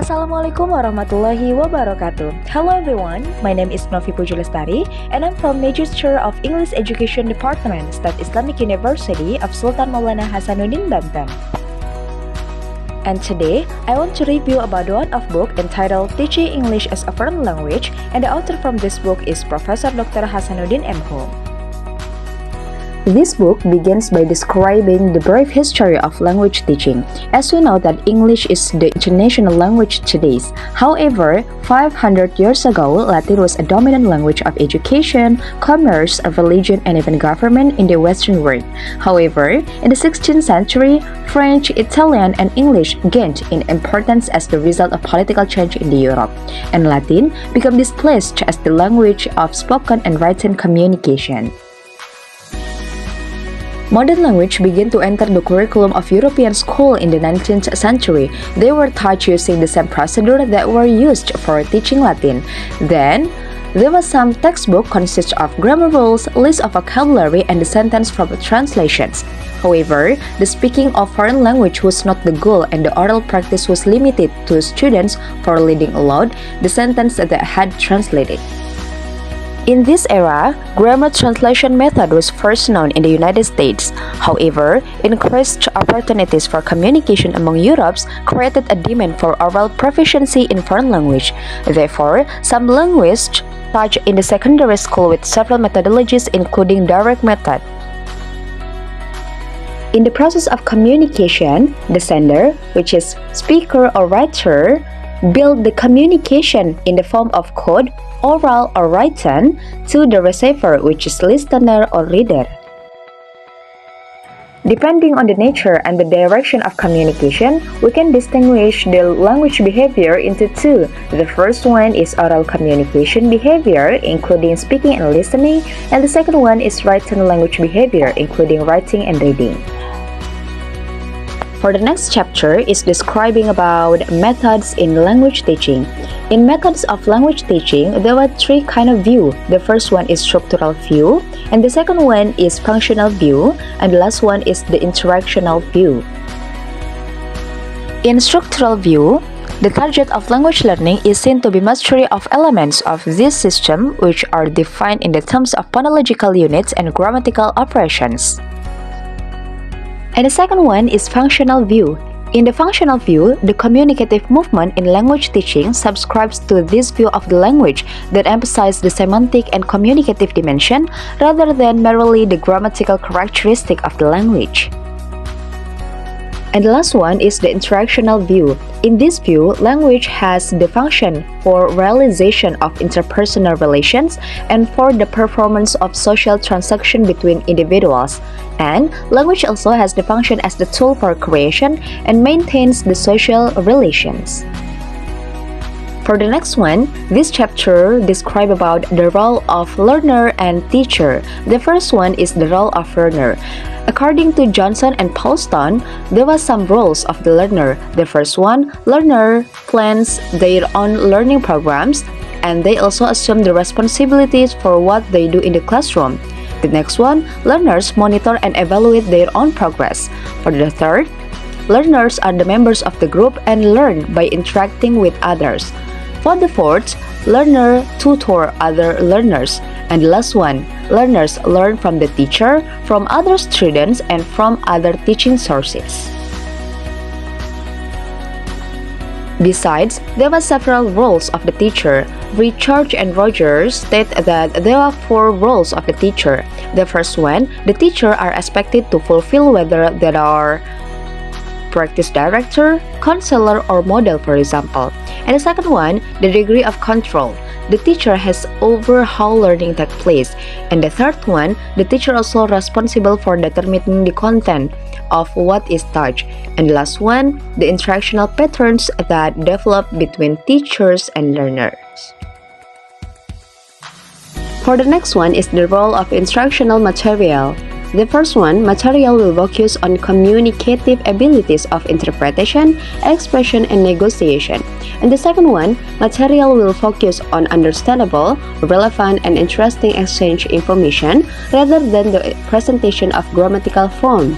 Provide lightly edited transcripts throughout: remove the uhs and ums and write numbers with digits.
Assalamualaikum warahmatullahi wabarakatuh. Hello everyone, my name is Novi Puji Lestari and I'm from Magister of English Education Department, State Islamic University of Sultan Maulana Hasanuddin, Banten. And today, I want to review about one of book entitled Teaching English as a Foreign Language, and the author from this book is Professor Dr. Hasanuddin M. Ho. This book begins by describing the brief history of language teaching. As we know that English is the international language today. However, 500 years ago, Latin was a dominant language of education, commerce, religion, and even government in the Western world. However, in the 16th century, French, Italian, and English gained in importance as the result of political change in Europe, and Latin became displaced as the language of spoken and written communication. Modern language began to enter the curriculum of European school in the 19th century. They were taught using the same procedure that were used for teaching Latin. Then, there was some textbook consist of grammar rules, list of vocabulary, and the sentence from translations. However, the speaking of foreign language was not the goal, and the oral practice was limited to students for reading aloud the sentence that had translated. In this era, grammar translation method was first known in the United States. However, increased opportunities for communication among Europeans created a demand for oral proficiency in foreign language. Therefore, some linguists taught in the secondary school with several methodologies including direct method. In the process of communication, the sender, which is speaker or writer, build the communication in the form of code, oral or written, to the receiver, which is listener or reader. Depending on the nature and the direction of communication, we can distinguish the language behavior into two. The first one is oral communication behavior, including speaking and listening, and the second one is written language behavior, including writing and reading. For the next chapter is describing about methods in language teaching. In methods of language teaching, there were three kinds of view. The first one is structural view, and the second one is functional view, and the last one is the interactional view. In structural view, the target of language learning is seen to be mastery of elements of this system, which are defined in the terms of phonological units and grammatical operations. And the second one is functional view. In the functional view, the communicative movement in language teaching subscribes to this view of the language that emphasizes the semantic and communicative dimension rather than merely the grammatical characteristic of the language. And the last one is the interactional view. In this view, language has the function for realization of interpersonal relations and for the performance of social transaction between individuals. And language also has the function as the tool for creation and maintains the social relations. For the next one, this chapter describes about the role of learner and teacher. The first one is the role of learner. According to Johnson and Paulston, there were some roles of the learner. The first one, learner plans their own learning programs, and they also assume the responsibilities for what they do in the classroom. The next one, learners monitor and evaluate their own progress. For the third, learners are the members of the group and learn by interacting with others. For the fourth, learner tutor other learners. And the last one, learners learn from the teacher, from other students, and from other teaching sources. Besides, there were several roles of the teacher. Richard and Rogers state that there are four roles of the teacher. The first one, the teacher are expected to fulfill whether they are practice director, counselor, or model, for example. And the second one, the degree of control. The teacher has over how learning takes place. And the third one, the teacher also responsible for determining the content of what is taught. And the last one, the interactional patterns that develop between teachers and learners. For the next one is the role of instructional material. The first one, material will focus on communicative abilities of interpretation, expression, and negotiation. And the second one, material will focus on understandable, relevant, and interesting exchange information rather than the presentation of grammatical form.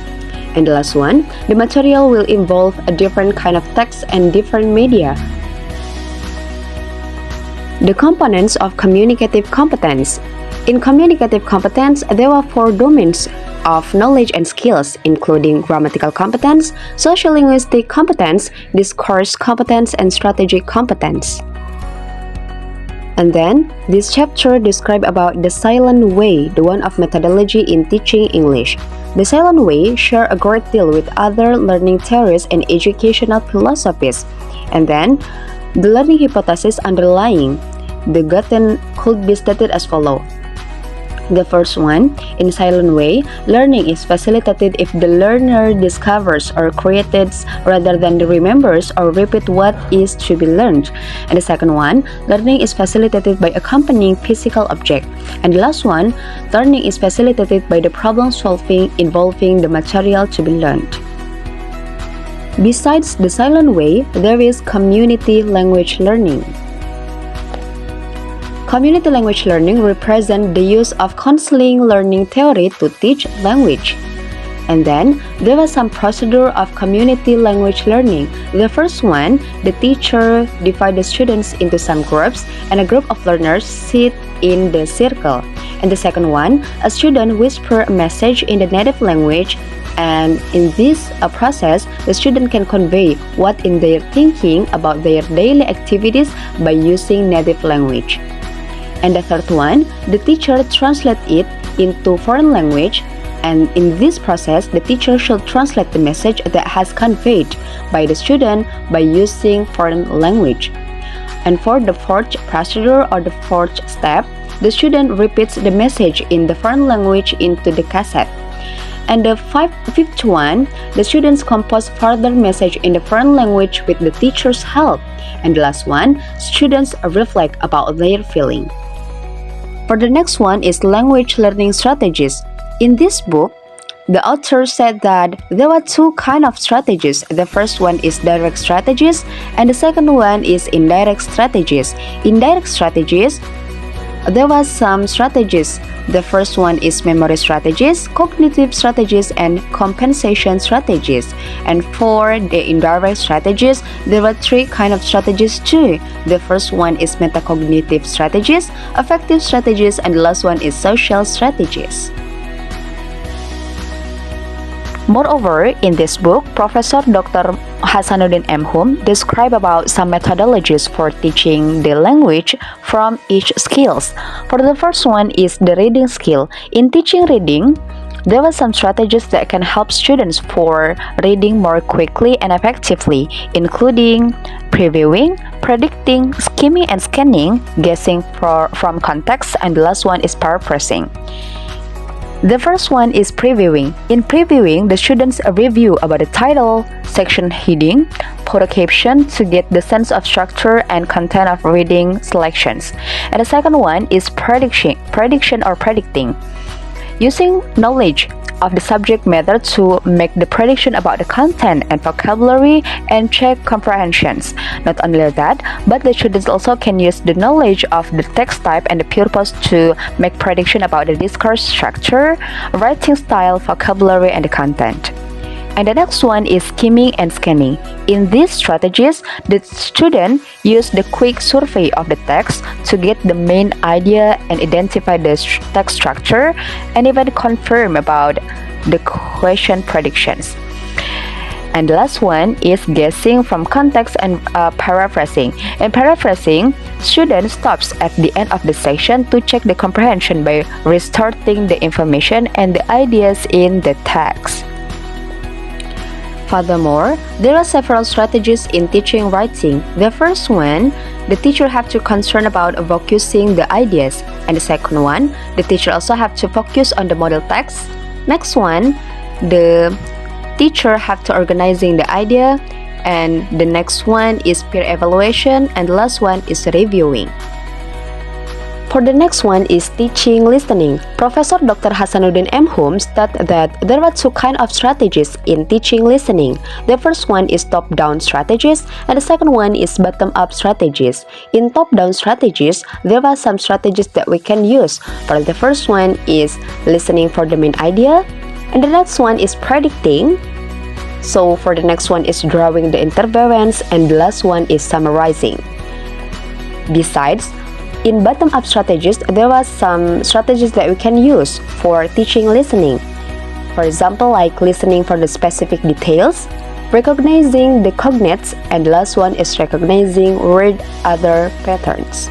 And the last one, the material will involve a different kind of text and different media. The components of communicative competence. In communicative competence, there are 4 domains of knowledge and skills, including grammatical competence, social-linguistic competence, discourse competence, and strategic competence. And then, this chapter describes about the silent way, the one of methodology in teaching English. The silent way share a great deal with other learning theories and educational philosophies. And then, the learning hypothesis underlying the Gotten could be stated as follows. The first one, in silent way, learning is facilitated if the learner discovers or creates rather than remembers or repeat what is to be learned. And the second one, learning is facilitated by accompanying physical object. And the last one, learning is facilitated by the problem solving involving the material to be learned. Besides the silent way, there is community language learning. Community language learning represents the use of counseling learning theory to teach language. And then, there was some procedure of community language learning. The first one, the teacher divides the students into some groups, and a group of learners sit in the circle. And the second one, a student whispers a message in the native language, and in this process, the student can convey what in their thinking about their daily activities by using native language. And the third one, the teacher translates it into foreign language, and in this process, the teacher should translate the message that has conveyed by the student by using foreign language. And for the fourth procedure or the fourth step, the student repeats the message in the foreign language into the cassette. And the fifth one, the students compose further message in the foreign language with the teacher's help. And the last one, students reflect about their feeling. For the next one is language learning strategies. In this book, the author said that there were 2 kinds of strategies. The first one is direct strategies, and the second one is indirect strategies. Indirect strategies, there were some strategies. The first one is memory strategies, cognitive strategies, and compensation strategies. And for the indirect strategies, there were 3 kinds of strategies too. The first one is metacognitive strategies, affective strategies, and the last one is social strategies. Moreover, in this book, Professor Dr. Hasanuddin M. Hum described about some methodologies for teaching the language from each skills. For the first one is the reading skill. In teaching reading, there were some strategies that can help students for reading more quickly and effectively, including previewing, predicting, skimming and scanning, guessing from context, and the last one is paraphrasing. The first one is previewing. In previewing, the students review about the title, section heading, put a caption to get the sense of structure and content of reading selections. And the second one is prediction or predicting. Using knowledge of the subject matter to make the prediction about the content and vocabulary and check comprehensions. Not only that, but the students also can use the knowledge of the text type and the purpose to make prediction about the discourse structure, writing style, vocabulary, and the content. And the next one is skimming and scanning. In these strategies, the student use the quick survey of the text to get the main idea and identify the text structure and even confirm about the question predictions. And the last one is guessing from context and paraphrasing. In paraphrasing, student stops at the end of the section to check the comprehension by restarting the information and the ideas in the text. Furthermore, there are several strategies in teaching writing. The first one, the teacher have to concern about focusing the ideas. And the second one, the teacher also have to focus on the model text. Next one, the teacher have to organizing the idea. And the next one is peer evaluation. And the last one is reviewing. For the next one is teaching listening. Professor Dr. Hasanuddin M. Hum stated that there are 2 kinds of strategies in teaching listening. The first one is top-down strategies, and the second one is bottom-up strategies. In top-down strategies, there are some strategies that we can use. For the first one is listening for the main idea, and the next one is predicting. So for the next one is drawing the interference, and the last one is summarizing. Besides, In bottom-up strategies, there are some strategies that we can use for teaching listening. For example, like listening for the specific details, recognizing the cognates, and the last one is recognizing word other patterns.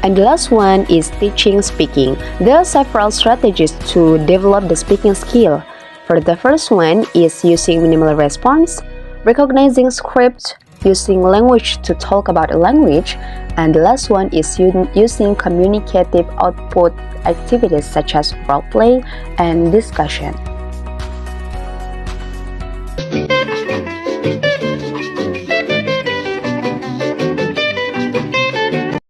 And the last one is teaching speaking. There are several strategies to develop the speaking skill. For the first one is using minimal response, recognizing script, using language to talk about a language, and the last one is using communicative output activities such as role play and discussion.